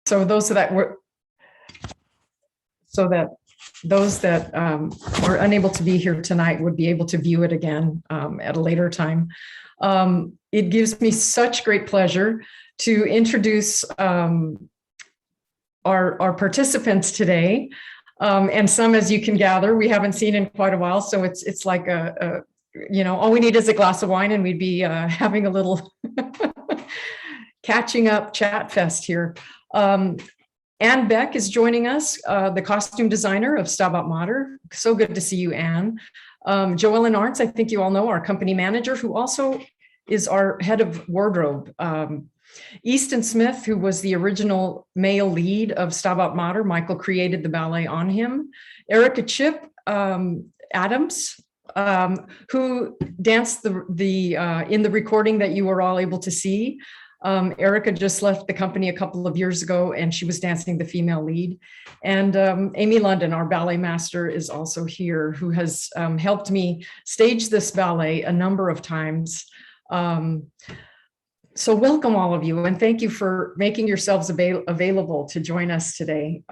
so those that are unable to be here tonight would be able to view it again at a later time. It gives me such great pleasure to introduce our participants today. And some, as you can gather, we haven't seen in quite a while. So it's like all we need is a glass of wine and we'd be having a little catching up chat fest here. Anne Beck is joining us, the costume designer of Stabat Mater. So good to see you, Anne. Joellen Arntz, I think you all know, our company manager, who also is our head of wardrobe. Easton Smith, who was the original male lead of Stabat Mater. Michael created the ballet on him. Erica Chipp-Adams, who danced in the recording that you were all able to see. Erica just left the company a couple of years ago, and she was dancing the female lead. And Amy London, our ballet master, is also here, who has helped me stage this ballet a number of times. So welcome all of you, and thank you for making yourselves available to join us today.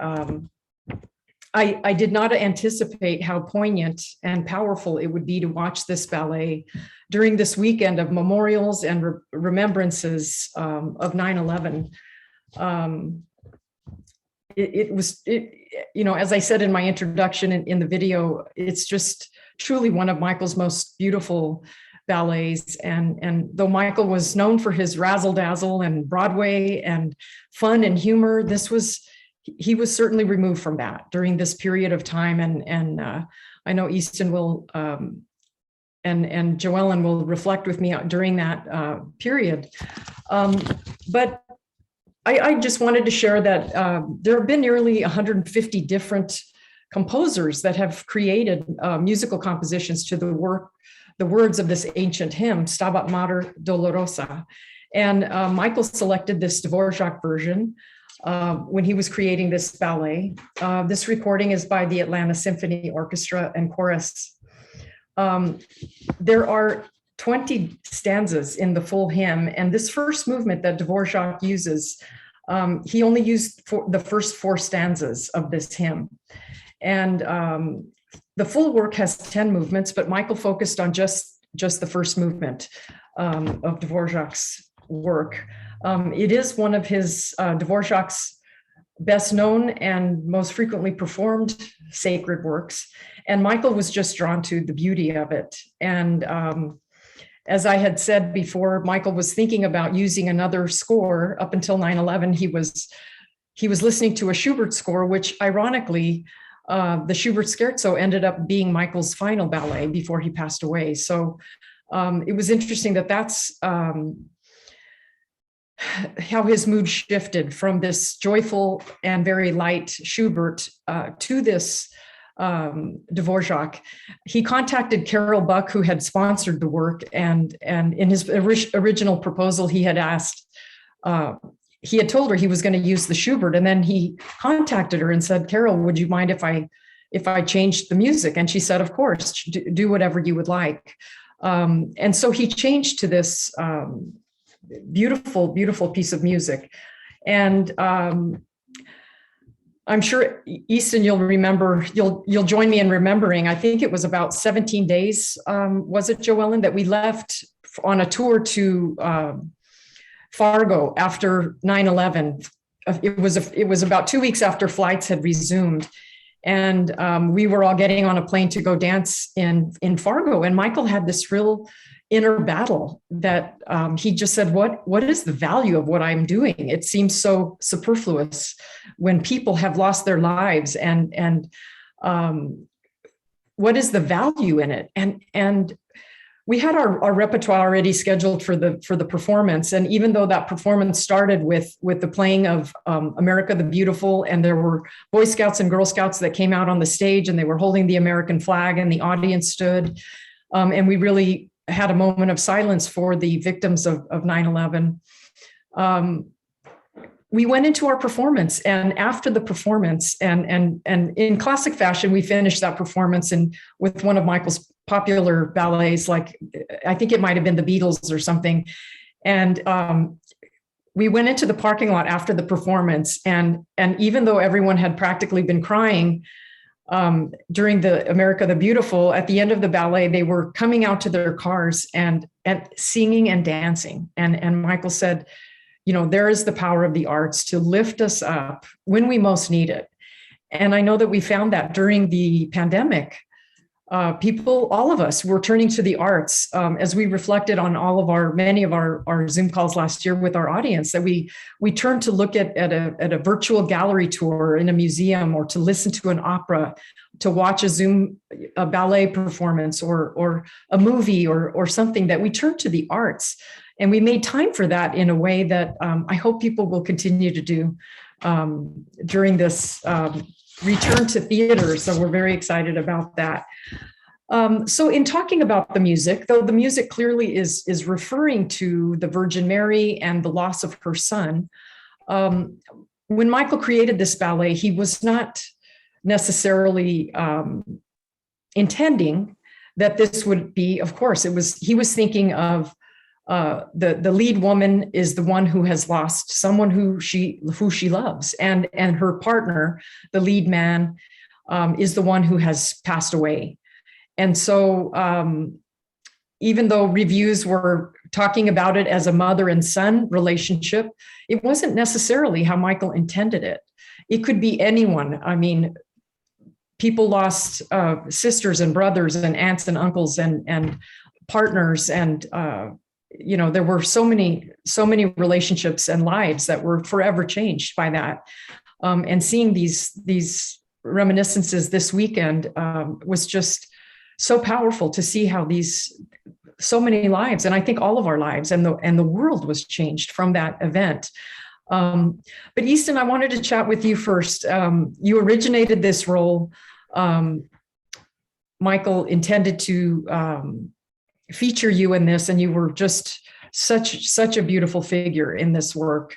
I did not anticipate how poignant and powerful it would be to watch this ballet during this weekend of memorials and remembrances of 9/11. As I said in my introduction in the video, it's just truly one of Michael's most beautiful ballets. And though Michael was known for his razzle dazzle and Broadway and fun and humor, he was certainly removed from that during this period of time. And I know Easton will and Joellen will reflect with me during that period. But I just wanted to share that there have been nearly 150 different composers that have created musical compositions to the words of this ancient hymn, Stabat Mater Dolorosa. And Michael selected this Dvorak version when he was creating this ballet. This recording is by the Atlanta Symphony Orchestra and Chorus. There are 20 stanzas in the full hymn, and this first movement that Dvorak uses, he only used the first 4 stanzas of this hymn. And the full work has 10 movements, but Michael focused on just the first movement of Dvorak's work. It is one of his Dvorak's best known and most frequently performed sacred works. And Michael was just drawn to the beauty of it. And as I had said before, Michael was thinking about using another score. Up until 9/11, he was listening to a Schubert score, which ironically, the Schubert Scherzo ended up being Michael's final ballet before he passed away. So it was interesting that's how his mood shifted from this joyful and very light Schubert to this Dvorak. He contacted Carol Buck, who had sponsored the work, and in his original proposal, he had asked, he had told her he was going to use the Schubert, and then he contacted her and said, "Carol, would you mind if I changed the music?" And she said, "Of course, do whatever you would like." And so he changed to this beautiful, beautiful piece of music. And I'm sure, Easton, you'll join me in remembering, I think it was about 17 days, was it, Joellen, that we left on a tour to Fargo after 9/11. It was about 2 weeks after flights had resumed. And we were all getting on a plane to go dance in Fargo. And Michael had this real inner battle that he just said, what is the value of what I'm doing? It seems so superfluous when people have lost their lives, and what is the value in it? And we had our repertoire already scheduled for the performance. And even though that performance started with the playing of America the Beautiful, and there were Boy Scouts and Girl Scouts that came out on the stage and they were holding the American flag and the audience stood, and we really had a moment of silence for the victims of 9/11. We went into our performance, and after the performance, and in classic fashion, we finished that performance with one of Michael's popular ballets, like I think it might have been the Beatles or something. And we went into the parking lot after the performance, and even though everyone had practically been crying during the America the Beautiful, at the end of the ballet, they were coming out to their cars and singing and dancing. And Michael said, there is the power of the arts to lift us up when we most need it. And I know that we found that during the pandemic. People, all of us, were turning to the arts as we reflected on many of our Zoom calls last year with our audience, that we turned to look at a virtual gallery tour in a museum, or to listen to an opera, to watch a ballet performance, or a movie, or something, that we turned to the arts. And we made time for that in a way that I hope people will continue to do during this return to theater. So we're very excited about that. So in talking about the music, though the music clearly is referring to the Virgin Mary and the loss of her son, when Michael created this ballet, he was not necessarily intending that this would be, of course, he was thinking of the lead woman is the one who has lost someone who she loves, and her partner, the lead man, is the one who has passed away. And so even though reviews were talking about it as a mother and son relationship, it wasn't necessarily how Michael intended it. It could be anyone. I mean, people lost sisters and brothers and aunts and uncles and partners, and there were so many relationships and lives that were forever changed by that. And seeing these reminiscences this weekend was just so powerful, to see how so many lives, and I think all of our lives and the world, was changed from that event. But Easton, I wanted to chat with you first. You originated this role. Michael intended to feature you in this, and you were just such a beautiful figure in this work.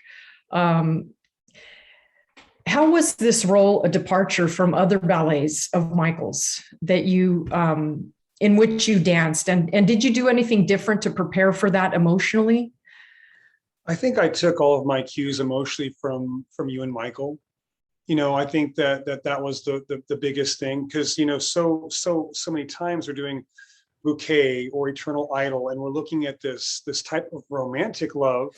How was this role a departure from other ballets of Michael's that you, in which you danced, and did you do anything different to prepare for that emotionally? I think I took all of my cues emotionally from you and Michael. I think that was the biggest thing, because so many times we're doing Bouquet or Eternal Idol, and we're looking at this type of romantic love,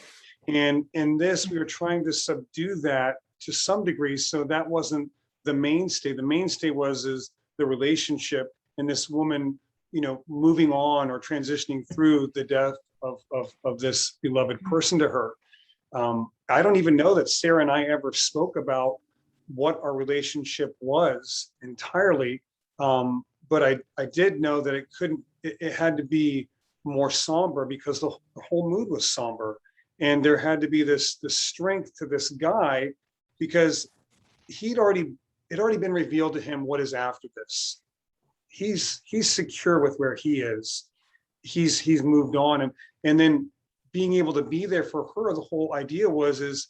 and in this we were trying to subdue that to some degree, so that wasn't the mainstay. The mainstay is the relationship, and this woman, moving on or transitioning through the death of this beloved person to her. I don't even know that Sarah and I ever spoke about what our relationship was entirely, but I did know that it had to be more somber, because the whole mood was somber, and there had to be this strength to this guy, because it had already been revealed to him what is after this. He's secure with where he is. He's moved on, and then being able to be there for her. The whole idea is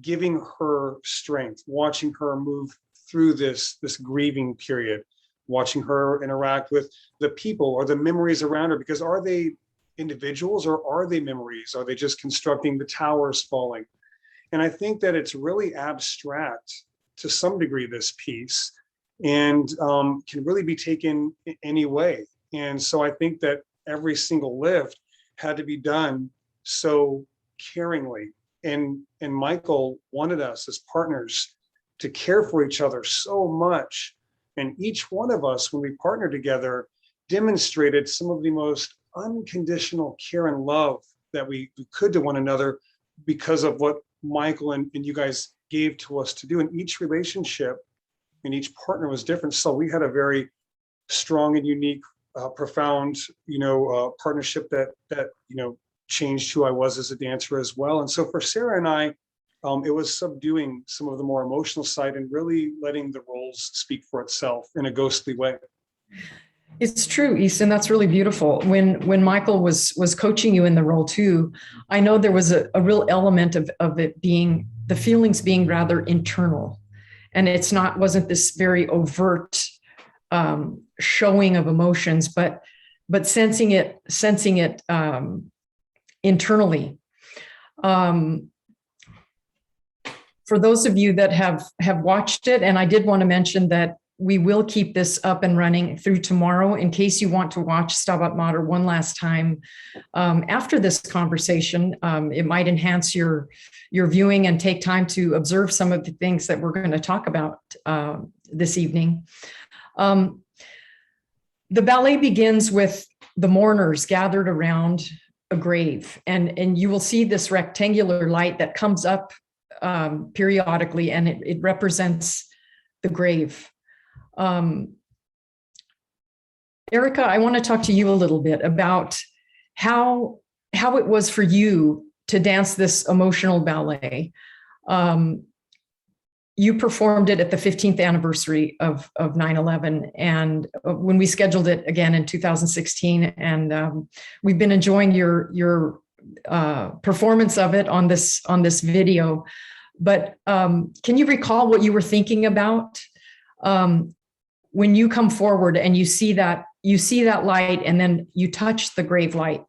giving her strength, watching her move through this grieving period, watching her interact with the people or the memories around her, because are they individuals or are they memories? Are they just constructing the towers falling? And I think that it's really abstract to some degree, this piece, and can really be taken any way. And so I think that every single lift had to be done so caringly. And Michael wanted us as partners to care for each other so much. And each one of us, when we partnered together, demonstrated some of the most unconditional care and love that we could to one another, because of what Michael and you guys gave to us to do. And each relationship and each partner was different. So we had a very strong and unique, profound, partnership that changed who I was as a dancer as well. And so for Sarah and I, it was subduing some of the more emotional side and really letting the roles speak for itself in a ghostly way. It's true, Easton. That's really beautiful. When Michael was coaching you in the role too, I know there was a real element of it being, the feelings being rather internal, and wasn't this very overt showing of emotions, but sensing it internally. for those of you that have watched it, and I did want to mention that we will keep this up and running through tomorrow in case you want to watch Stabat Mater one last time after this conversation. It might enhance your viewing and take time to observe some of the things that we're going to talk about this evening. The ballet begins with the mourners gathered around a grave, and you will see this rectangular light that comes up periodically, and it represents the grave. Erica, I want to talk to you a little bit about how it was for you to dance this emotional ballet. You performed it at the 15th anniversary of 9/11, and when we scheduled it again in 2016, and we've been enjoying your performance of it on this video. But can you recall what you were thinking about when you come forward and you see that light, and then you touch the grave light?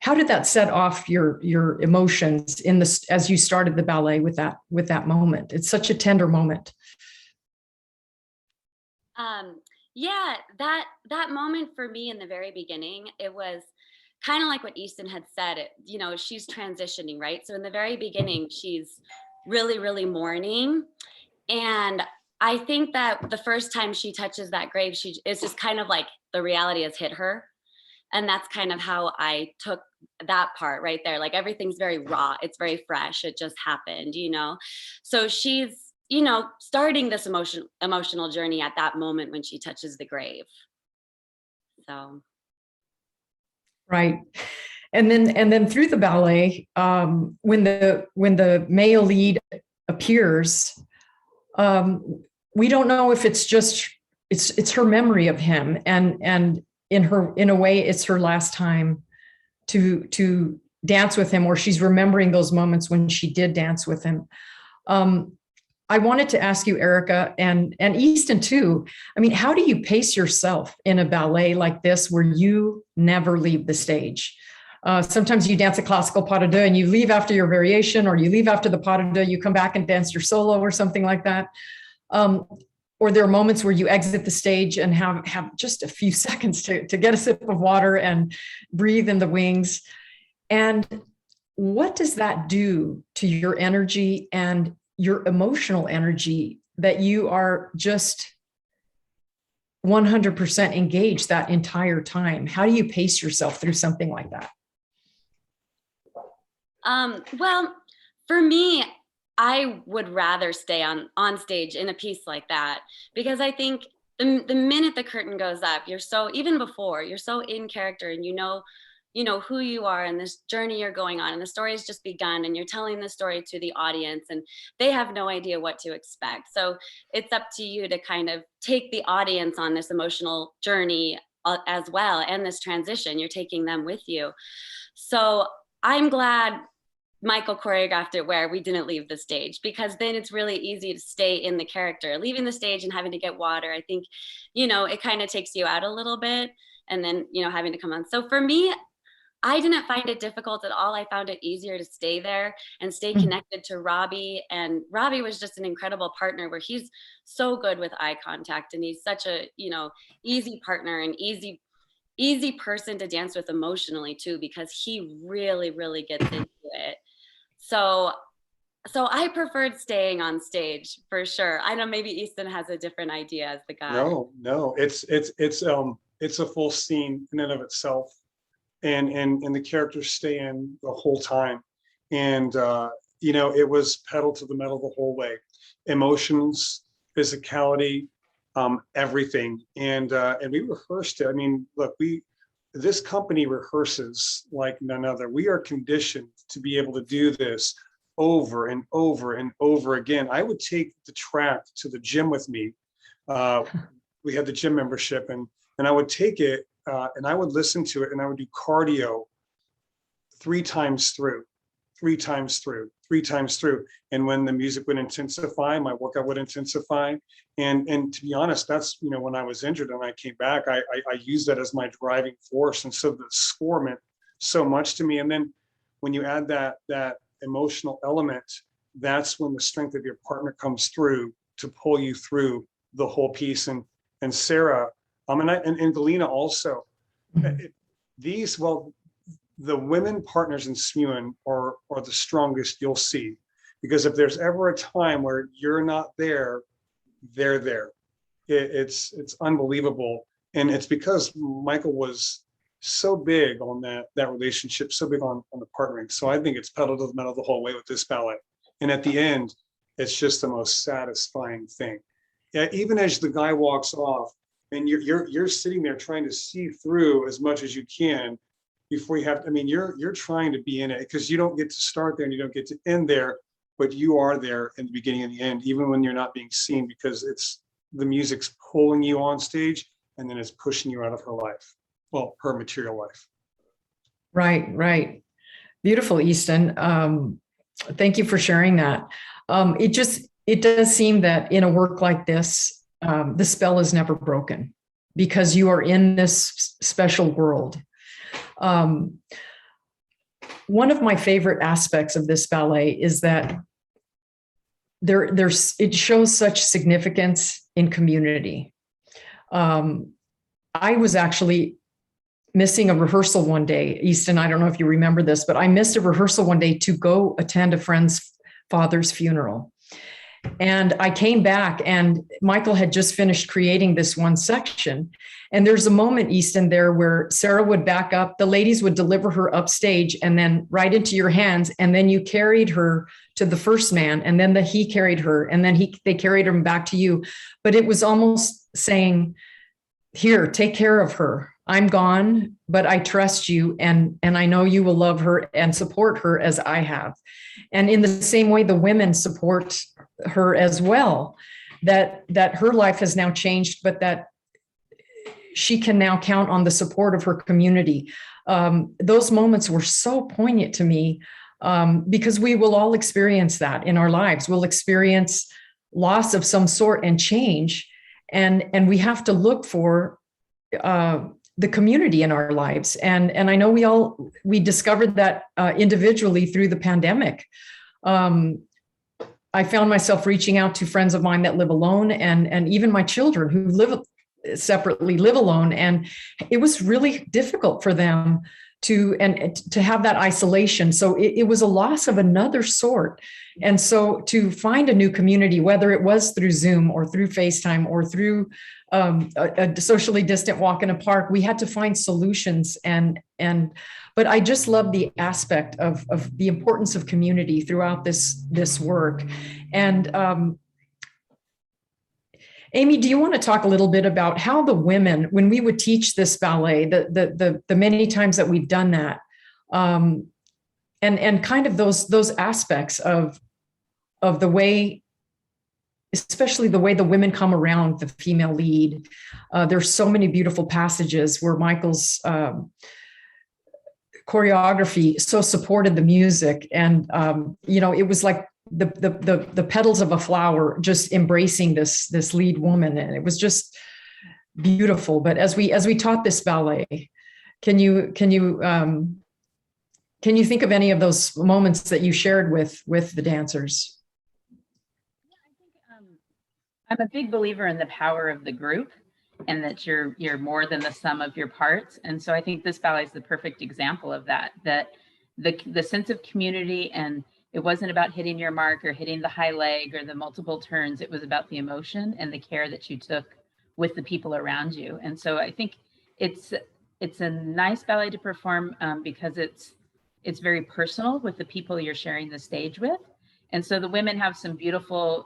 How did that set off your emotions as you started the ballet with that moment? It's such a tender moment. Yeah, that moment for me in the very beginning, it was kind of like what Easton had said. She's transitioning, right? So in the very beginning, she's really, really mourning, and I think that the first time she touches that grave, it's just kind of like the reality has hit her. And that's kind of how I took that part right there. Like, everything's very raw. It's very fresh. It just happened, So she's, starting this emotional journey at that moment when she touches the grave. So. Right. And then through the ballet, when the male lead appears, we don't know if it's her memory of him, and in a way it's her last time to dance with him, or she's remembering those moments when she did dance with him. I wanted to ask you, Erica, and Easton too, I mean, how do you pace yourself in a ballet like this where you never leave the stage? Sometimes you dance a classical pas de deux and you leave after your variation, or you leave after the pas de deux, you come back and dance your solo or something like that. Or there are moments where you exit the stage and have just a few seconds to get a sip of water and breathe in the wings. And what does that do to your energy and your emotional energy that you are just 100% engaged that entire time? How do you pace yourself through something like that? Well, for me, I would rather stay on stage in a piece like that, because I think the minute the curtain goes up, you're so in character, and you know who you are and this journey you're going on, and the story has just begun, and you're telling the story to the audience, and they have no idea what to expect. So it's up to you to kind of take the audience on this emotional journey as well, and this transition, you're taking them with you. So I'm glad Michael choreographed it where we didn't leave the stage, because then it's really easy to stay in the character. Leaving the stage and having to get water, I think, it kind of takes you out a little bit, and then, having to come on. So for me, I didn't find it difficult at all. I found it easier to stay there and stay connected to Robbie. And Robbie was just an incredible partner, where he's so good with eye contact, and he's such a, easy partner and easy person to dance with emotionally too, because he really, really gets into it. So I preferred staying on stage for sure. I know maybe Easton has a different idea as the guy. No, it's a full scene in and of itself, and the characters stay in the whole time, and it was pedal to the metal the whole way, emotions, physicality, everything, and we rehearsed it. I mean, look, this company rehearses like none other. We are conditioned to be able to do this over and over and over again. I would take the track to the gym with me. We had the gym membership, and I would take it and I would listen to it, and I would do cardio 3 times through. And when the music would intensify, my workout would intensify. And to be honest, that's, when I was injured and I came back, I used that as my driving force. And so the score meant so much to me. And then when you add that emotional element, that's when the strength of your partner comes through to pull you through the whole piece. And Sarah, and Galina also, the women partners in Smuin are the strongest you'll see, because if there's ever a time where you're not there, they're there. It's unbelievable. And it's because Micheal was so big on that relationship, so big on the partnering. So I think it's pedal to the metal the whole way with this ballet. And at the end, it's just the most satisfying thing. Yeah, even as the guy walks off and you're sitting there trying to see through as much as you can before you have to, you're trying to be in it, because you don't get to start there and you don't get to end there, but you are there in the beginning and the end, even when you're not being seen, because the music's pulling you on stage and then it's pushing you out of her life. Well, her material life. Right. Beautiful, Easton. Thank you for sharing that. It does seem that in a work like this, the spell is never broken because you are in this special world. One of my favorite aspects of this ballet is that it shows such significance in community. I was actually missing a rehearsal one day. Easton, I don't know if you remember this, but I missed a rehearsal one day to go attend a friend's father's funeral. And I came back and Micheal had just finished creating this one section. And there's a moment, Easton, there where Sarah would back up, the ladies would deliver her upstage and then right into your hands. And then you carried her to the first man, and then he carried her, and then they carried him back to you. But it was almost saying, here, take care of her. I'm gone, but I trust you, and I know you will love her and support her as I have. And in the same way, the women support her as well, that her life has now changed, but that she can now count on the support of her community. Those moments were so poignant to me, because we will all experience that in our lives. We'll experience loss of some sort and change, and we have to look for the community in our lives. And I know we discovered that individually through the pandemic. I found myself reaching out to friends of mine that live alone, and even my children who live separately, live alone. And it was really difficult for them to have that isolation. So it was a loss of another sort. And so to find a new community, whether it was through Zoom or through FaceTime or through a socially distant walk in a park, we had to find solutions. But I just love the aspect of the importance of community throughout this work. And Amy, do you want to talk a little bit about how the women, when we would teach this ballet, the many times that we've done that, and kind of those aspects of the way, especially the way the women come around the female lead. There's so many beautiful passages where Michael's choreography so supported the music, and it was like the petals of a flower just embracing this lead woman, and it was just beautiful. But as we taught this ballet, can you think of any of those moments that you shared with the dancers? I'm a big believer in the power of the group, and that you're more than the sum of your parts. And so I think this ballet is the perfect example of that the sense of community, and it wasn't about hitting your mark or hitting the high leg or the multiple turns. It was about the emotion and the care that you took with the people around you. And so I think it's a nice ballet to perform because it's very personal with the people you're sharing the stage with. And so the women have some beautiful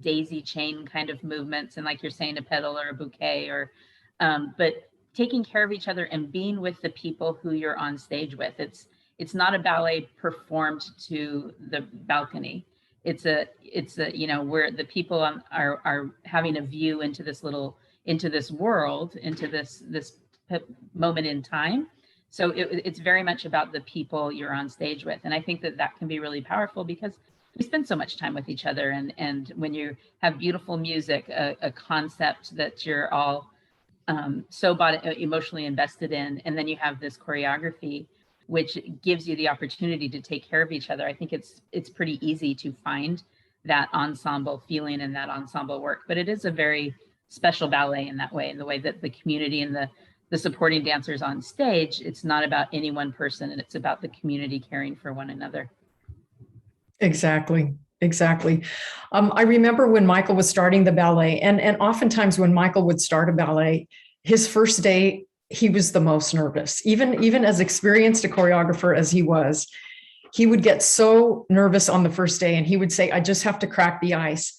daisy chain kind of movements, and like you're saying, a petal or a bouquet, but taking care of each other and being with the people who you're on stage with. It's not a ballet performed to the balcony. It's a where the people are having a view into this world, into this moment in time. So it's very much about the people you're on stage with. And I think that can be really powerful because we spend so much time with each other. And when you have beautiful music, a concept that you're all emotionally invested in, and then you have this choreography, which gives you the opportunity to take care of each other. I think it's pretty easy to find that ensemble feeling and that ensemble work, but it is a very special ballet in that way, in the way that the community and the supporting dancers on stage, it's not about any one person, and it's about the community caring for one another. Exactly. I remember when Michael was starting the ballet, and oftentimes when Michael would start a ballet, his first day, he was the most nervous. Even as experienced a choreographer as he was, he would get so nervous on the first day, and he would say, I just have to crack the ice.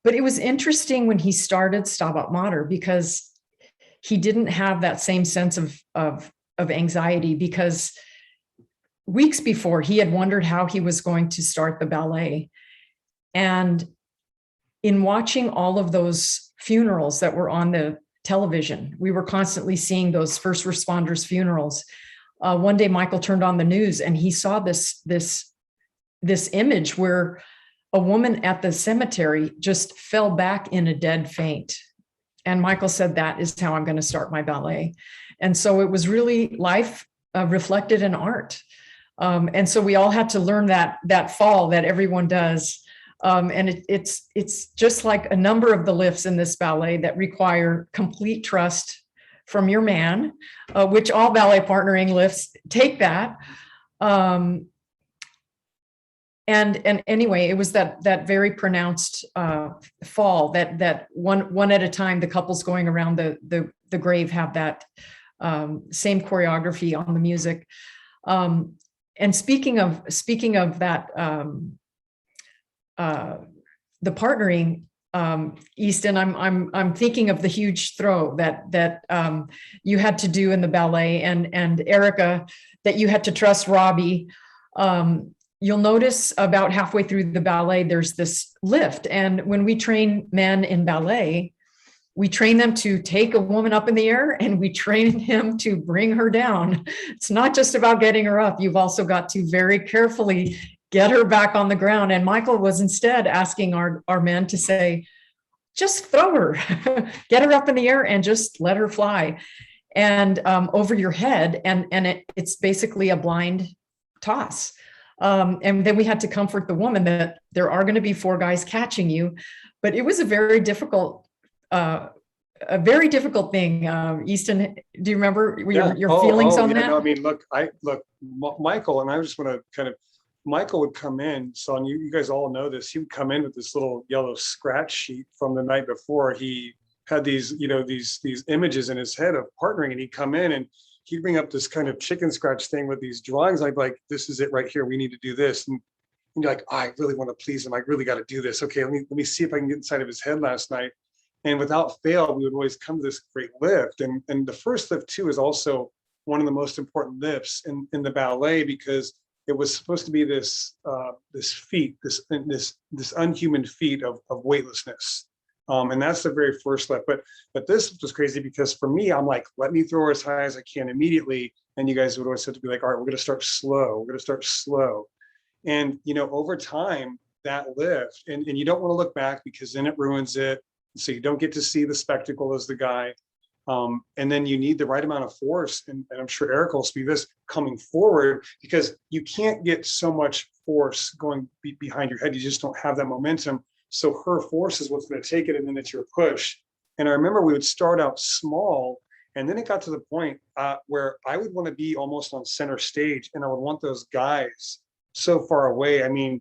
But it was interesting when he started Stabat Mater, because he didn't have that same sense of anxiety, because weeks before he had wondered how he was going to start the ballet. And in watching all of those funerals that were on the television, we were constantly seeing those first responders' funerals. One day, Michael turned on the news and he saw this image where a woman at the cemetery just fell back in a dead faint. And Michael said, that is how I'm going to start my ballet. And so it was really life reflected in art. And so we all had to learn that fall that everyone does. And it's just like a number of the lifts in this ballet that require complete trust from your man, which all ballet partnering lifts take that. And anyway, it was that very pronounced fall that one at a time, the couples going around the grave have that same choreography on the music. And speaking of that, the partnering, Easton, I'm thinking of the huge throw that you had to do in the ballet, and Erica, that you had to trust Robbie. You'll notice about halfway through the ballet, there's this lift. And when we train men in ballet, we train them to take a woman up in the air, and we train him to bring her down. It's not just about getting her up. You've also got to very carefully get her back on the ground. And Michael was instead asking our men to say, just throw her, get her up in the air and just let her fly, and over your head. And it's basically a blind toss. And then we had to comfort the woman that there are going to be 4 guys catching you. But it was a very difficult thing. Easton, do you remember your feelings on that? No, I mean, look, Michael, and I just want to kind of, Michael would come in, so you guys all know this, he would come in with this little yellow scratch sheet from the night before. He had these images in his head of partnering, and he'd come in and he'd bring up this kind of chicken scratch thing with these drawings. I'd be like, this is it right here. We need to do this. And you're like, oh, I really want to please him. I really got to do this. Okay, let me see if I can get inside of his head last night. And without fail, we would always come to this great lift. And the first lift too is also one of the most important lifts in the ballet, because it was supposed to be this feat, this unhuman feat of weightlessness. And that's the very first lift. But this was crazy, because for me, I'm like, let me throw her as high as I can immediately. And you guys would always have to be like, all right, we're going to start slow. We're going to start slow. And, over time, that lift, and you don't want to look back, because then it ruins it. So you don't get to see the spectacle as the guy. And then you need the right amount of force. And I'm sure Erica will speak this, coming forward, because you can't get so much force going behind your head. You just don't have that momentum. So her force is what's going to take it. And then it's your push. And I remember we would start out small. And then it got to the point where I would want to be almost on center stage. And I would want those guys so far away. I mean,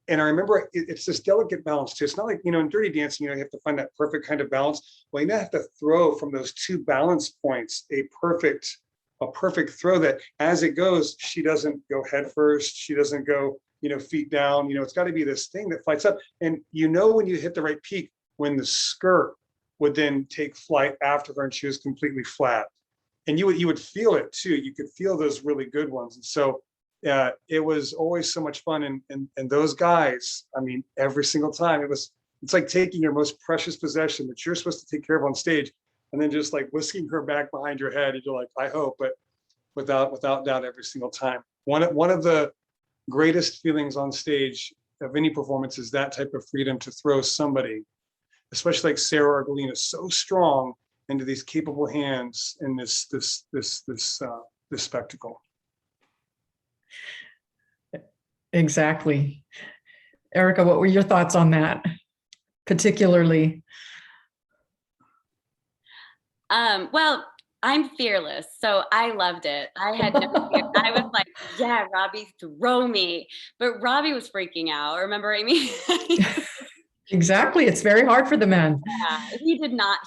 and I remember it's this delicate balance too. It's not like, in Dirty Dancing, you have to find that perfect kind of balance. Well, you have to throw from those 2 balance points a perfect throw that as it goes, she doesn't go head first. She doesn't go, feet down. It's got to be this thing that fights up. And when you hit the right peak, when the skirt would then take flight after her and she was completely flat. And you would feel it too. You could feel those really good ones. And so it was always so much fun. And those guys, I mean, every single time it's like taking your most precious possession that you're supposed to take care of on stage, and then just like whisking her back behind your head. And you're like, I hope, but without doubt, every single time. One of the greatest feelings on stage of any performance is that type of freedom to throw somebody, especially like Sarah or Galena, so strong, into these capable hands in this spectacle. Exactly. Erica, what were your thoughts on that particularly? Well, I'm fearless, so I loved it. I had no fear. I was like, yeah, Robbie, throw me. But Robbie was freaking out. Remember, Amy? Exactly. It's very hard for the men. Yeah, he did not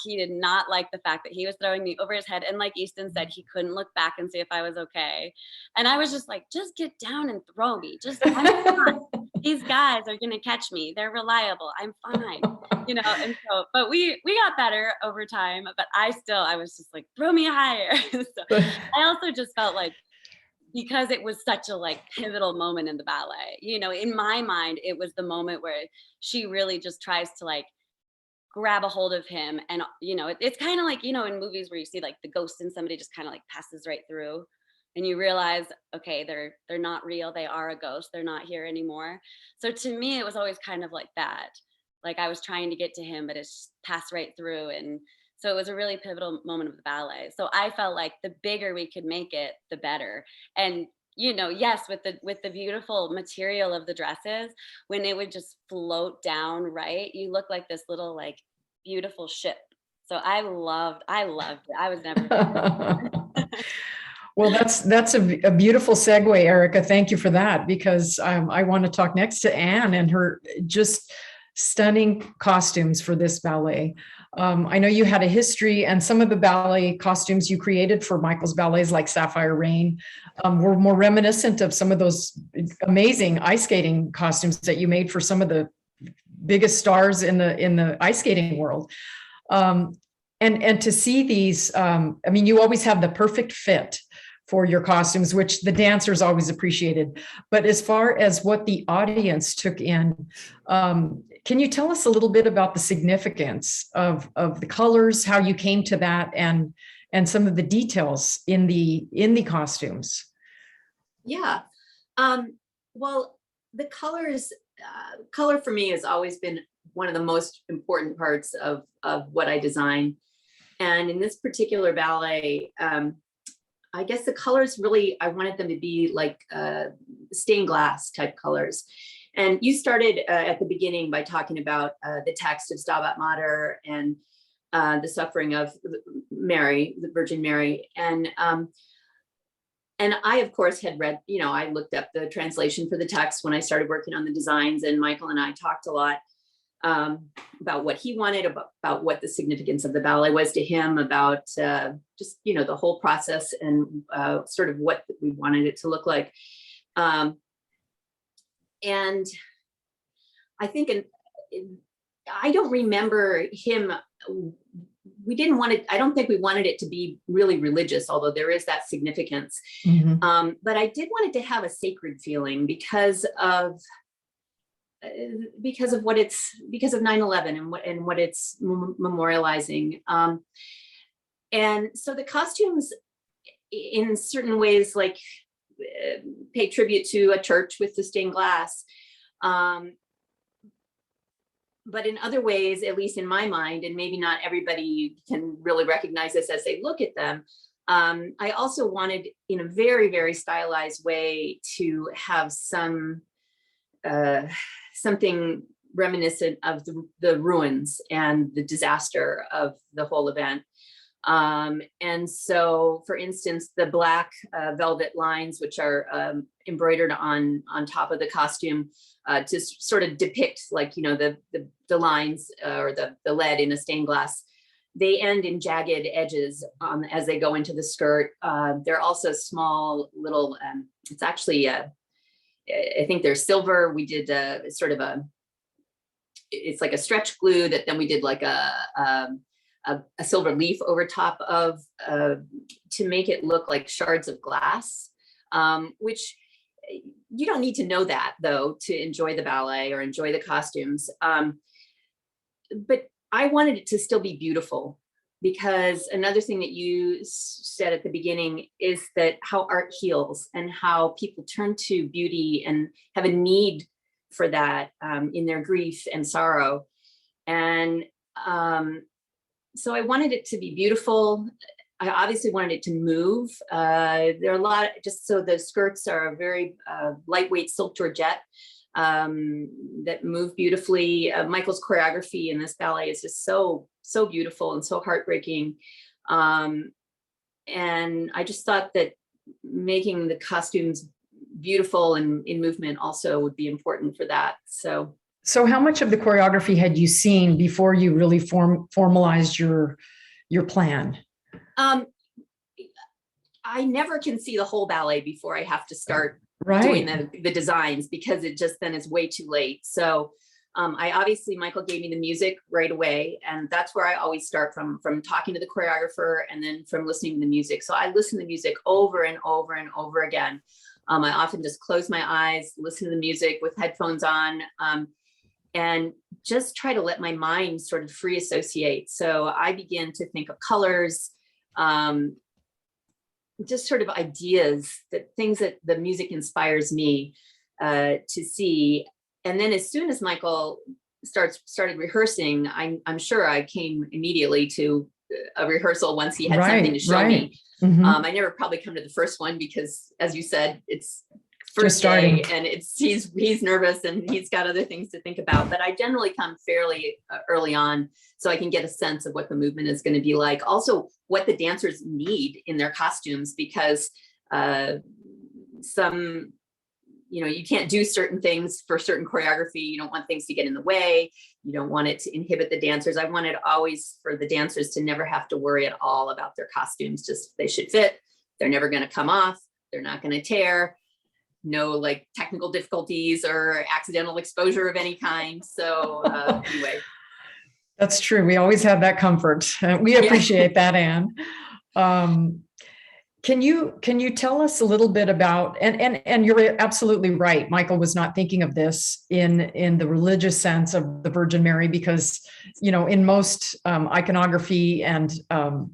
like the fact that he was throwing me over his head. And like Easton said, he couldn't look back and see if I was okay. And I was just like, just get down and throw me. I'm fine. These guys are gonna catch me. They're reliable. I'm fine. And so, but we got better over time, but I was just like, throw me higher. So I also just felt like, because it was such a like pivotal moment in the ballet, in my mind, it was the moment where she really just tries to like grab a hold of him. And, it's kind of like, in movies where you see like the ghost in somebody just kind of like passes right through and you realize, okay, they're not real. They are a ghost. They're not here anymore. So to me, it was always kind of like that. Like I was trying to get to him, but it's passed right through. And so it was a really pivotal moment of the ballet. So I felt like the bigger we could make it, the better. And yes, with the beautiful material of the dresses, when it would just float down, right, you look like this little like beautiful ship. So I loved it. I was never. Well, that's a beautiful segue, Erica. Thank you for that, because I want to talk next to Anne and her just stunning costumes for this ballet. I know you had a history, and some of the ballet costumes you created for Michael's ballets, like Sapphire Rain, were more reminiscent of some of those amazing ice skating costumes that you made for some of the biggest stars in the ice skating world. And to see these, you always have the perfect fit for your costumes, which the dancers always appreciated. But as far as what the audience took in, can you tell us a little bit about the significance of the colors, how you came to that, and some of the details in the costumes? Yeah. Well, the colors, color for me has always been one of the most important parts of what I design. And in this particular ballet, I guess the colors really, I wanted them to be like stained glass type colors. And you started at the beginning by talking about the text of Stabat Mater and the suffering of Mary, the Virgin Mary. And I, of course, had read, I looked up the translation for the text when I started working on the designs, and Michael and I talked a lot about what he wanted, about what the significance of the ballet was to him, about just, the whole process and sort of what we wanted it to look like. And I think, I don't remember him, I don't think we wanted it to be really religious, although there is that significance. Mm-hmm. But I did want it to have a sacred feeling because of 9/11 and what it's memorializing. And so the costumes in certain ways, like pay tribute to a church with the stained glass. But in other ways, at least in my mind, and maybe not everybody can really recognize this as they look at them, I also wanted, in a very, very stylized way, to have something reminiscent of the ruins and the disaster of the whole event. And so, for instance, the black velvet lines, which are embroidered on top of the costume, to sort of depict, like, the lines or the lead in a stained glass, they end in jagged edges as they go into the skirt. They're also small little, it's actually, I think they're silver. We did it's like a stretch glue that then we did like a silver leaf over top of to make it look like shards of glass, which you don't need to know that, though, to enjoy the ballet or enjoy the costumes. But I wanted it to still be beautiful, because another thing that you said at the beginning is that how art heals and how people turn to beauty and have a need for that in their grief and sorrow. And so I wanted it to be beautiful, I obviously wanted it to move. There are a lot, just so the skirts are a very lightweight silk georgette that move beautifully. Michael's choreography in this ballet is just so beautiful and so heartbreaking. And I just thought that making the costumes beautiful and in movement also would be important for that. So how much of the choreography had you seen before you really formalized your plan? I never can see the whole ballet before I have to start Right. doing the designs, because it just then is way too late. So Michael gave me the music right away, and that's where I always start from talking to the choreographer and then from listening to the music. So I listen to the music over and over and over again. I often just close my eyes, listen to the music with headphones on, and just try to let my mind sort of free associate. So I begin to think of colors, just sort of ideas, things that the music inspires me to see. And then as soon as Michael started rehearsing, I'm sure I came immediately to a rehearsal once he had something to show me. Mm-hmm. I never probably come to the first one because, as you said, it's first day and he's nervous and he's got other things to think about. But I generally come fairly early on, so I can get a sense of what the movement is going to be like. Also, what the dancers need in their costumes, because you can't do certain things for certain choreography. You don't want things to get in the way. You don't want it to inhibit the dancers. I wanted always for the dancers to never have to worry at all about their costumes. Just they should fit. They're never going to come off. They're not going to tear. No like technical difficulties or accidental exposure of any kind. So anyway. That's true. We always have that comfort. We appreciate that, Anne. Can you tell us a little bit about, and you're absolutely right, Michael was not thinking of this in the religious sense of the Virgin Mary, because, in most iconography and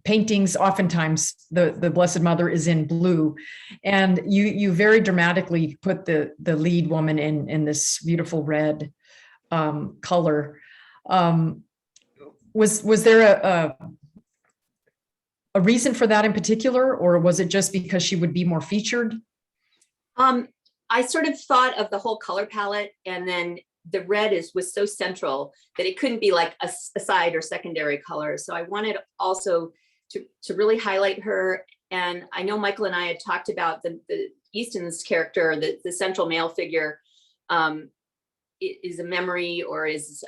paintings, oftentimes the Blessed Mother is in blue, and you very dramatically put the lead woman in this beautiful red color. Was there a reason for that in particular, or was it just because she would be more featured? I sort of thought of the whole color palette, and then the red was so central that it couldn't be like a side or secondary color. So I wanted also to really highlight her. And I know Michael and I had talked about the Easton's character, the central male figure, is a memory or has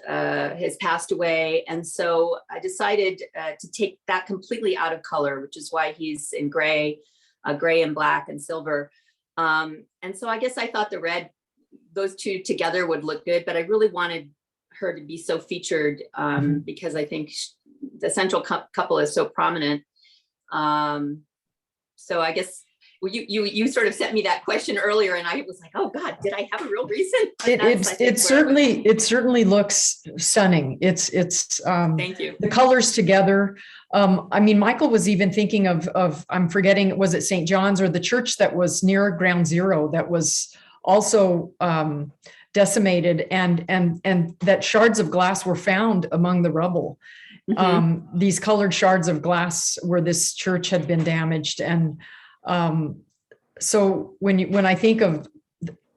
passed away. And so I decided to take that completely out of color, which is why he's in gray and black and silver. And so I guess I thought the red, those two together would look good, but I really wanted her to be so featured because I think the central couple is so prominent. So I guess you sort of sent me that question earlier, and I was like, oh God, did I have a real reason? It certainly looks stunning. It's thank you. The colors together. I mean, Michael was even thinking of I'm forgetting, was it St. John's or the church that was near Ground Zero that was also decimated, and that shards of glass were found among the rubble. Mm-hmm. These colored shards of glass where this church had been damaged. And so when I think of,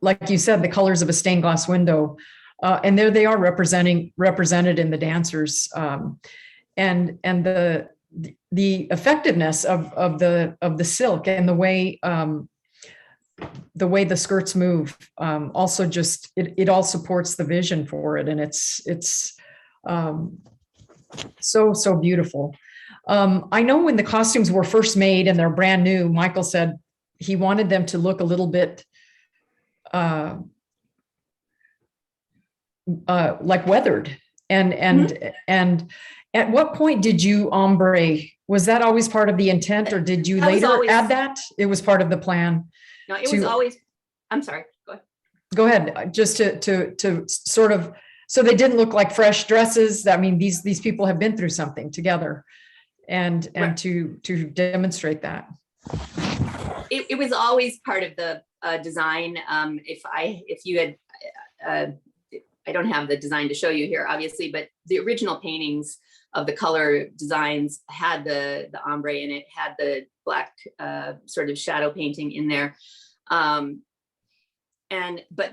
like you said, the colors of a stained glass window, and there they are represented in the dancers, and the effectiveness of the silk and the way the skirts move, also just it all supports the vision for it, and it's so beautiful. I know when the costumes were first made and they're brand new, Michael said he wanted them to look a little bit like weathered. And at what point did you ombre? Was that always part of the intent, or did you later add that? It was part of the plan. No, it was always. I'm sorry. Go ahead. Go ahead. Just to sort of, so they didn't look like fresh dresses. I mean, these people have been through something together. And right. to demonstrate that, it was always part of the design. If you had I don't have the design to show you here, obviously, but the original paintings of the color designs had the ombre in it, had the black sort of shadow painting in there. But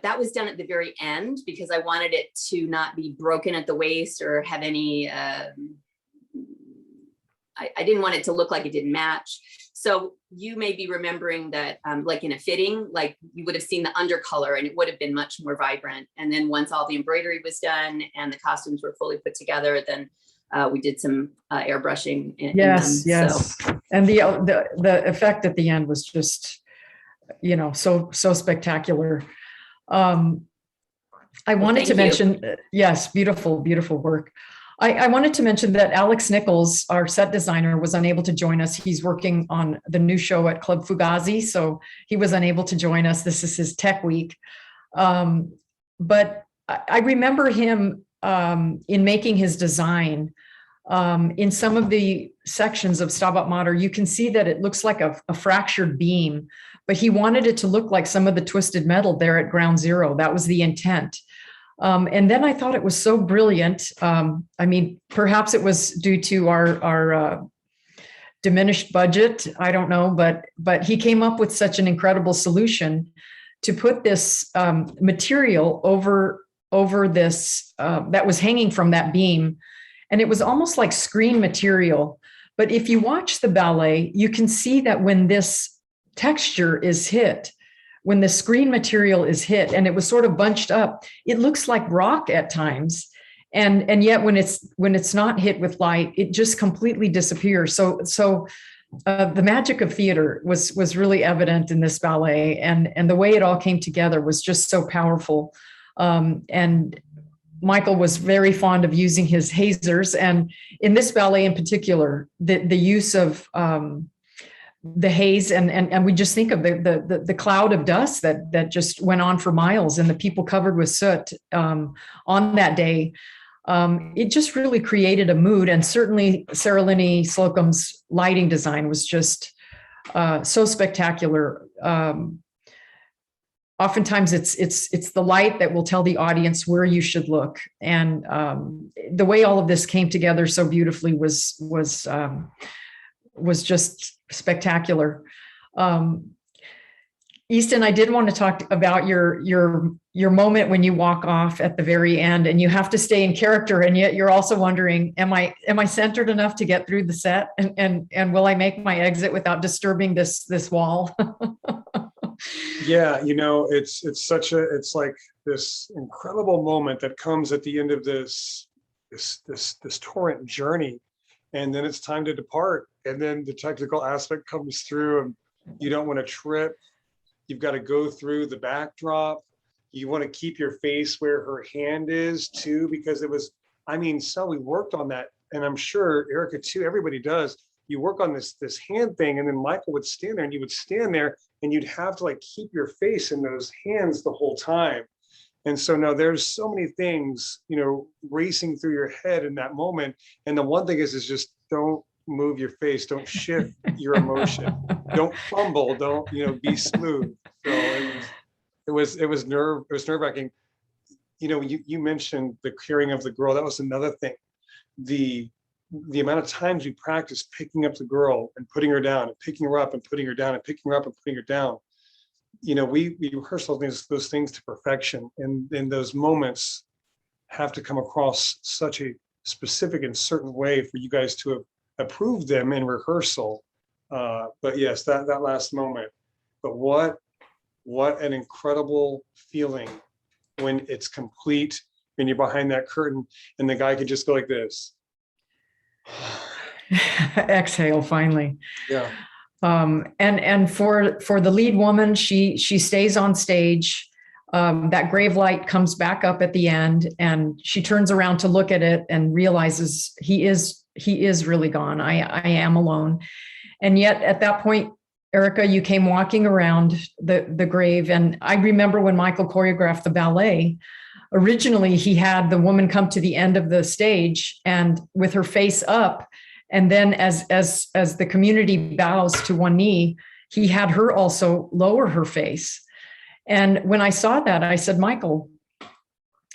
that was done at the very end because I wanted it to not be broken at the waist or have any, I didn't want it to look like it didn't match. So you may be remembering that like in a fitting, like you would have seen the undercolor and it would have been much more vibrant. And then once all the embroidery was done and the costumes were fully put together, then we did some airbrushing. Yes. So. And the effect at the end was just, so spectacular. I wanted to mention, yes, beautiful, beautiful work. I wanted to mention that Alex Nichols, our set designer, was unable to join us. He's working on the new show at Club Fugazi, so he was unable to join us. This is his tech week. But I remember him in making his design. In some of the sections of Stabat Mater, you can see that it looks like a fractured beam, but he wanted it to look like some of the twisted metal there at ground zero. That was the intent. And then I thought it was so brilliant. I mean, perhaps it was due to our diminished budget. I don't know, but he came up with such an incredible solution to put this material over this that was hanging from that beam. And it was almost like screen material. But if you watch the ballet, you can see that when this texture is hit, when the screen material is hit and it was sort of bunched up, it looks like rock at times. And yet when it's not hit with light, it just completely disappears. So the magic of theater was really evident in this ballet, and the way it all came together was just so powerful. And Michael was very fond of using his hazers, and in this ballet in particular, the use of the haze, and we just think of the cloud of dust that just went on for miles, and the people covered with soot on that day. It just really created a mood, and certainly Saralini Slocum's lighting design was just so spectacular. Oftentimes it's the light that will tell the audience where you should look, and the way all of this came together so beautifully was just spectacular. Easton, I did want to talk about your moment when you walk off at the very end, and you have to stay in character, and yet you're also wondering, am I centered enough to get through the set, and will I make my exit without disturbing this wall? Yeah, it's like this incredible moment that comes at the end of this torrent journey, and then it's time to depart, and then the technical aspect comes through, and you don't want to trip. You've got to go through the backdrop. You want to keep your face where her hand is too, because so we worked on that, and I'm sure Erica too, everybody does. You work on this hand thing, and then Michael would stand there, and you would stand there, and you'd have to keep your face in those hands the whole time. And so now there's so many things, racing through your head in that moment. And the one thing is just don't move your face, don't shift your emotion, don't fumble, don't, be smooth. So it was nerve-wracking. You mentioned the carrying of the girl. That was another thing. The amount of times we practiced picking up the girl and putting her down, and picking her up and putting her down, and picking her up and putting her down. We rehearse those things to perfection, and those moments have to come across such a specific and certain way for you guys to have approved them in rehearsal. But yes, that last moment. But what an incredible feeling when it's complete and you're behind that curtain, and the guy could just go like this. Exhale finally. Yeah. And for the lead woman, she stays on stage. That grave light comes back up at the end, and she turns around to look at it and realizes he is really gone. I am alone. And yet at that point, Erica, you came walking around the grave. And I remember when Michael choreographed the ballet, originally he had the woman come to the end of the stage and with her face up. And then as the community bows to one knee, he had her also lower her face. And when I saw that, I said, Michael,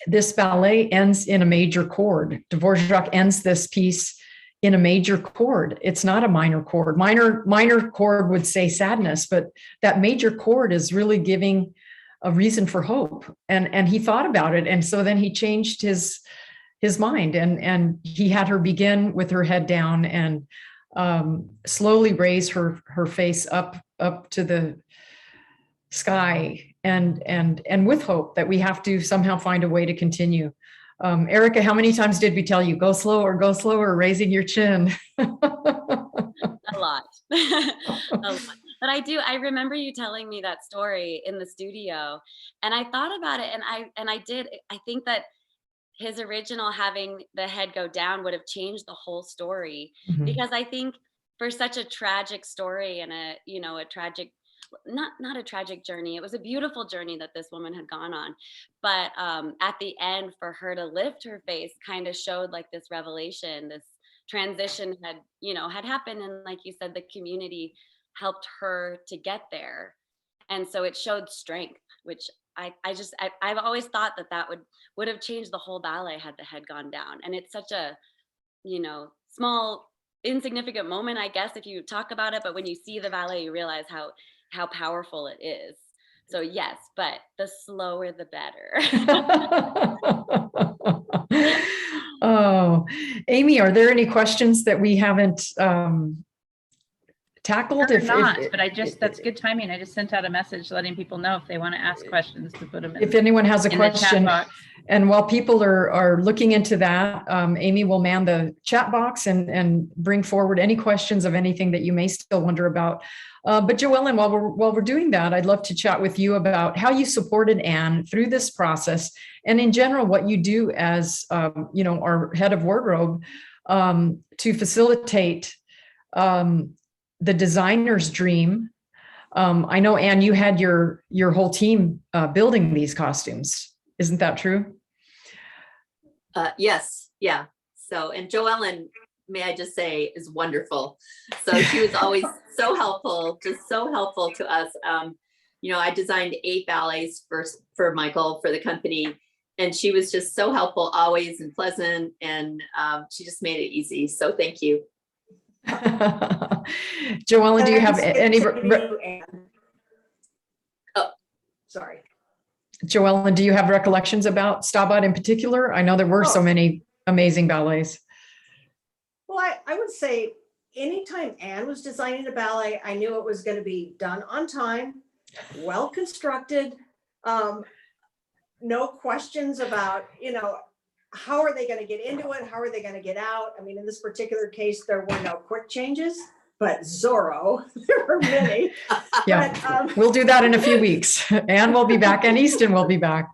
this ballet ends in a major chord. Dvorak ends this piece in a major chord. It's not a minor chord. Minor chord would say sadness, but that major chord is really giving a reason for hope. And he thought about it. And so then he changed his mind, and he had her begin with her head down and slowly raise her face up to the sky, and with hope that we have to somehow find a way to continue. Erica, how many times did we tell you, go slower, raising your chin? A lot. A lot. But I remember you telling me that story in the studio, and I thought about it, and I think that his original having the head go down would have changed the whole story, because I think for such a tragic story and a tragic, not a tragic journey, it was a beautiful journey that this woman had gone on, but at the end, for her to lift her face kind of showed like this revelation, this transition had happened, and like you said, the community helped her to get there, and so it showed strength, which I've always thought that would have changed the whole ballet had the head gone down. And it's such a small insignificant moment, I guess, if you talk about it, but when you see the ballet you realize how powerful it is. So yes, but the slower the better. Oh, Amy, are there any questions that we haven't tackled? That's good timing. I just sent out a message letting people know if they want to ask questions to put them in. If anyone has a question, and while people are looking into that, Amy will man the chat box and bring forward any questions of anything that you may still wonder about. But Joellen, while we're doing that, I'd love to chat with you about how you supported Anne through this process, and in general, what you do as our head of wardrobe to facilitate the designer's dream. I know, Anne, you had your whole team building these costumes. Isn't that true? Yes. Yeah. So, and Joellen, may I just say, is wonderful. So she was always so helpful, just so helpful to us. I designed 8 ballets for Michael, for the company, and she was just so helpful always, and pleasant, and she just made it easy. So thank you. Joellen, do you have any? Sorry. Joellen, do you have recollections about Stabat in particular? I know there were so many amazing ballets. Well, I would say anytime Anne was designing a ballet, I knew it was going to be done on time, well constructed, no questions about, how are they going to get into it? How are they going to get out? I mean, in this particular case, there were no quick changes, but Zorro, there were many. Yeah, but, we'll do that in a few weeks. Anne will be back, and Easton will be back.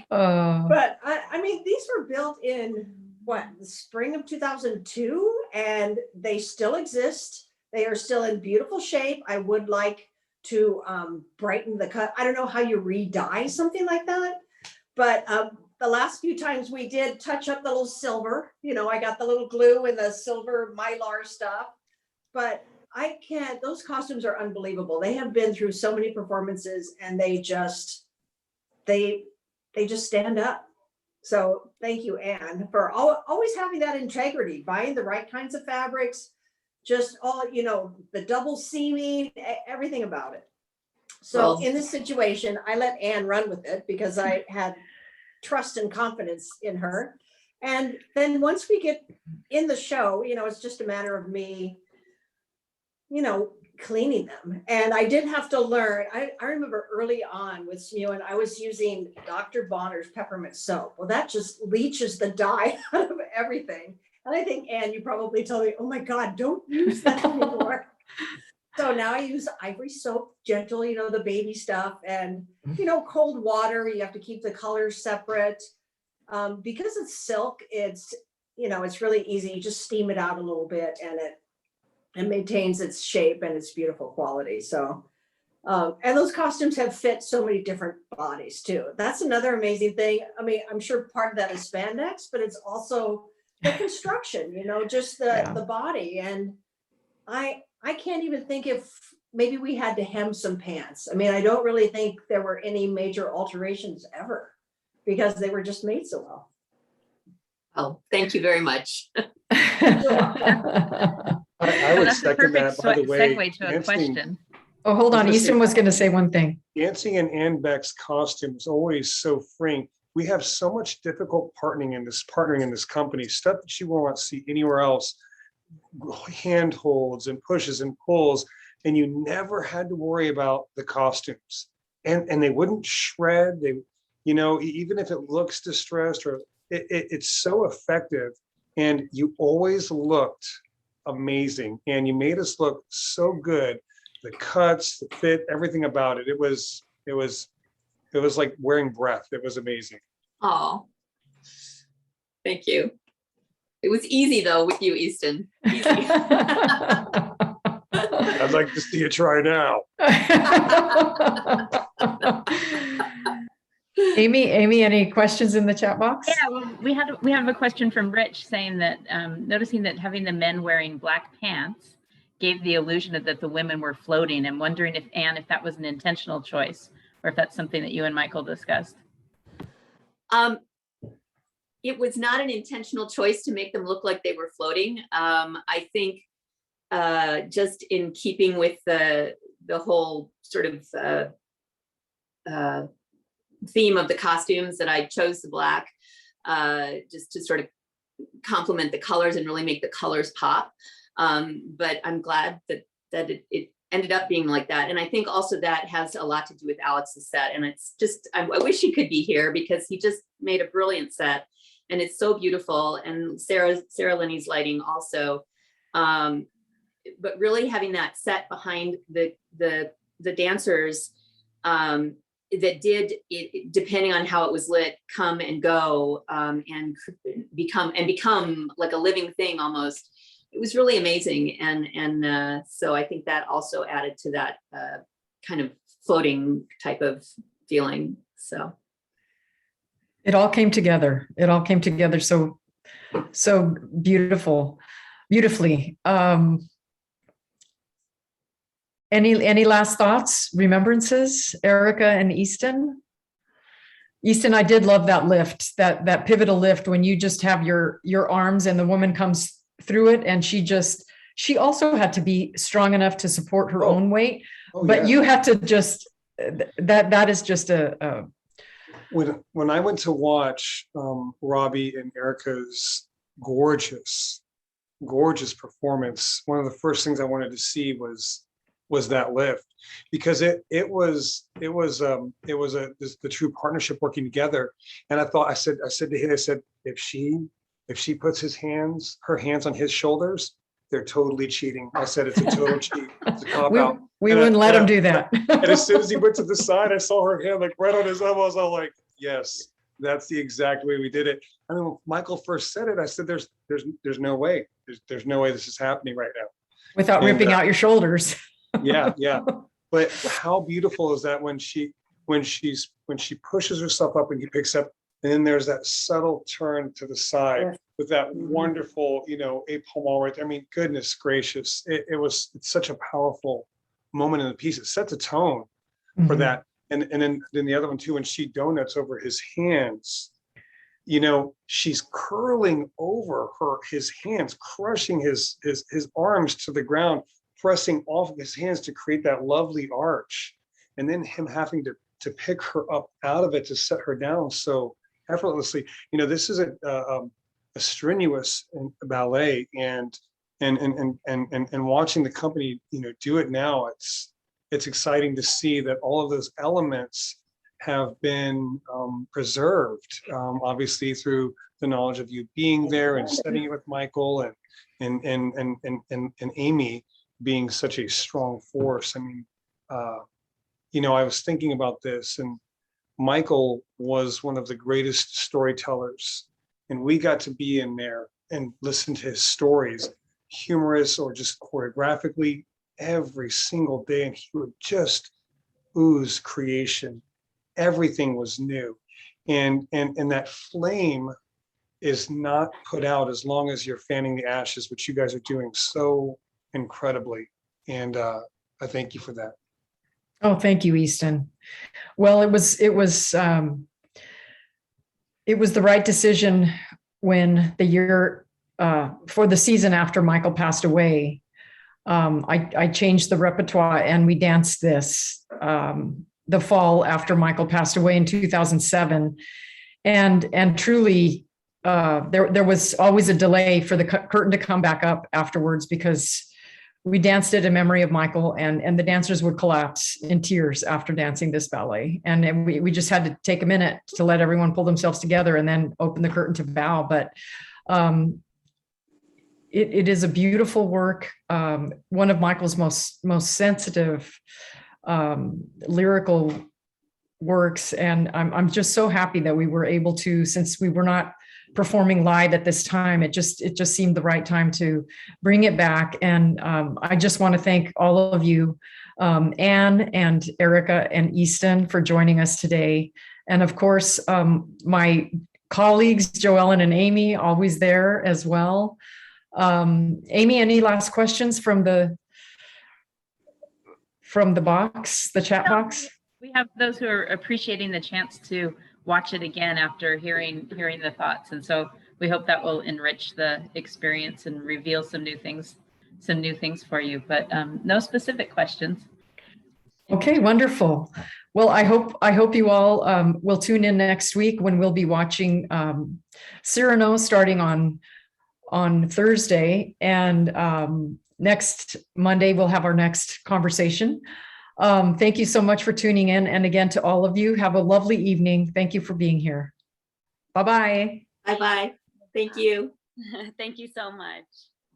But I mean, these were built in the spring of 2002, and they still exist. They are still in beautiful shape. I would like to brighten the cut. I don't know how you re-dye something like that, but the last few times we did touch up the little silver. I got the little glue and the silver mylar stuff, but those costumes are unbelievable. They have been through so many performances, and they just stand up. So thank you, Anne, for always having that integrity, buying the right kinds of fabrics, just all, the double seaming, everything about it. So in this situation, I let Anne run with it because I had trust and confidence in her. And then once we get in the show, it's just a matter of me, cleaning them. And I did have to learn. I remember early on with Smuin, I was using Dr. Bonner's peppermint soap. Well, that just leaches the dye out of everything. And I think, Anne, you probably told me, oh my God, don't use that anymore. So now I use ivory soap, gentle, the baby stuff, and, cold water. You have to keep the colors separate. Because it's silk, it's really easy. You just steam it out a little bit, and it maintains its shape and its beautiful quality. So, and those costumes have fit so many different bodies too. That's another amazing thing. I mean, I'm sure part of that is spandex, but it's also the construction, just the body. And I can't even think if maybe we had to hem some pants. I mean, I don't really think there were any major alterations ever. because they were just made so well. Oh, thank you very much. I would That's a second perfect that, by the way. segue to a dancing- question. Oh, hold on. I was gonna Easton say- was going to say one thing. Dancing in Anne Beck's costume is always so freeing. We have so much difficult partnering in this company, stuff that you will not see anywhere else. Handholds and pushes and pulls, and you never had to worry about the costumes. And they wouldn't shred. They, even if it looks distressed, or it's so effective. And you always looked amazing, and you made us look so good. The cuts, the fit, everything about it. It was like wearing breath. It was amazing. Oh, thank you. It was easy though with you, Easton. Easy. I'd like to see you try now. Amy, any questions in the chat box? Yeah, well, we have a question from Rich saying that noticing that having the men wearing black pants gave the illusion that the women were floating, and wondering if that was an intentional choice, or if that's something that you and Micheal discussed. It was not an intentional choice to make them look like they were floating. I think just in keeping with the whole sort of theme of the costumes, that I chose the black just to sort of complement the colors and really make the colors pop. But I'm glad that it ended up being like that. And I think also that has a lot to do with Alex's set. And it's just, I wish he could be here, because he just made a brilliant set, and it's so beautiful. And Sarah Linney's lighting also. But really having that set behind the dancers that did it, depending on how it was lit, come and go and become like a living thing almost. It was really amazing. And so I think that also added to that kind of floating type of feeling. So It all came together. So beautifully. Any last thoughts, remembrances, Erica and Easton? Easton, I did love that lift, that pivotal lift, when you just have your arms and the woman comes through it, and she also had to be strong enough to support her own weight, but yeah. you had to just, that is just When I went to watch Robbie and Erica's gorgeous performance, one of the first things I wanted to see was that lift, because it was the true partnership working together. And I said to him, if she puts her hands on his shoulders, they're totally cheating. I said, it's a total cheat. It's a cop out. We wouldn't let him do that. And as soon as he went to the side, I saw her hand like right on his elbows. I was like, yes, that's the exact way we did it. I mean, when Micheal first said it, I said, there's no way. There's no way this is happening right now. Without ripping out your shoulders. Yeah. But how beautiful is that when she pushes herself up and he picks up, and then there's that subtle turn to the side with that wonderful, épaulement right there. I mean, goodness gracious, it's such a powerful moment in the piece. It sets a tone for that. And then the other one too, when she donuts over his hands, she's curling over his hands, crushing his arms to the ground, pressing off of his hands to create that lovely arch, and then him having to pick her up out of it to set her down so effortlessly. This is a strenuous ballet, and watching the company do it now, it's exciting to see that all of those elements have been preserved, obviously through the knowledge of you being there and studying it with Micheal and Amy being such a strong force. I mean, I was thinking about this, and Micheal was one of the greatest storytellers, and we got to be in there and listen to his stories, humorous or just choreographically, every single day, and he would just ooze creation. Everything was new, and that flame is not put out as long as you're fanning the ashes, which you guys are doing so incredibly, and I thank you for that. Oh, thank you, Easton. Well, it was it was the right decision when the year for the season after Michael passed away. I changed the repertoire and we danced this the fall after Michael passed away in 2007. And truly, there was always a delay for the curtain to come back up afterwards, because we danced it in memory of Michael, and the dancers would collapse in tears after dancing this ballet. And we just had to take a minute to let everyone pull themselves together and then open the curtain to bow. But it is a beautiful work, one of Michael's most sensitive lyrical works. And I'm just so happy that we were able to, since we were not performing live at this time, it just seemed the right time to bring it back. And I just want to thank all of you, Anne and Erica and Easton, for joining us today. And of course, my colleagues, Joellen and Amy, always there as well. Amy, any last questions from the box, the chat box? We have those who are appreciating the chance to watch it again after hearing the thoughts. And so we hope that will enrich the experience and reveal some new things for you, but no specific questions. Okay, wonderful. Well, I hope you all will tune in next week when we'll be watching Cyrano starting on Thursday, and next Monday we'll have our next conversation. Thank you so much for tuning in. And again, to all of you, have a lovely evening. Thank you for being here. Bye-bye. Bye-bye. Thank you. Thank you so much.